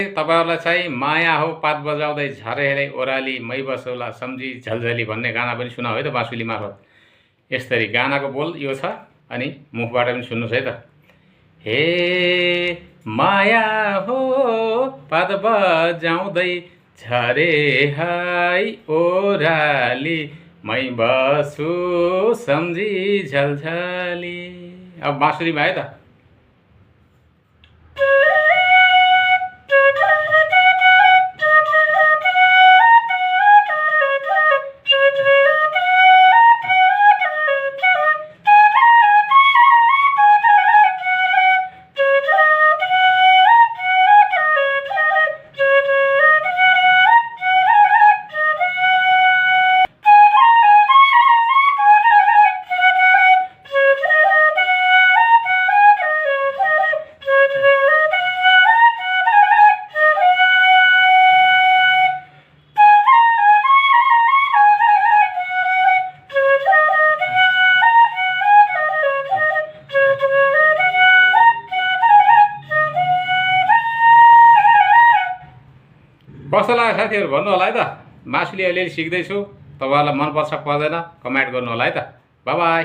तपाईहरुलाई चाहिँ माया हो पात बजाउँदै झरे हेरे ओराली मै बसौला सम्झी झलझली भन्ने गाना पनि सुनाऊ है त बाँसुली मार्फत। यसरी गानाको बोल यो छ अनि मुखबाट पनि सुन्नुस् है त। हे माया हो पात बजाउँदै झरे हाई ओराली मै बसु सम्झी झलझली। अब बाँसुलीमा है त। कस्तो लाग्यो साथीहरु भन्नु होला है त। बाँसुली अलिअलि सिक्दैछु, तपाईहरुलाई मन पर्छ पर्दैन कमेन्ट गर्नु होला है त। Bye bye.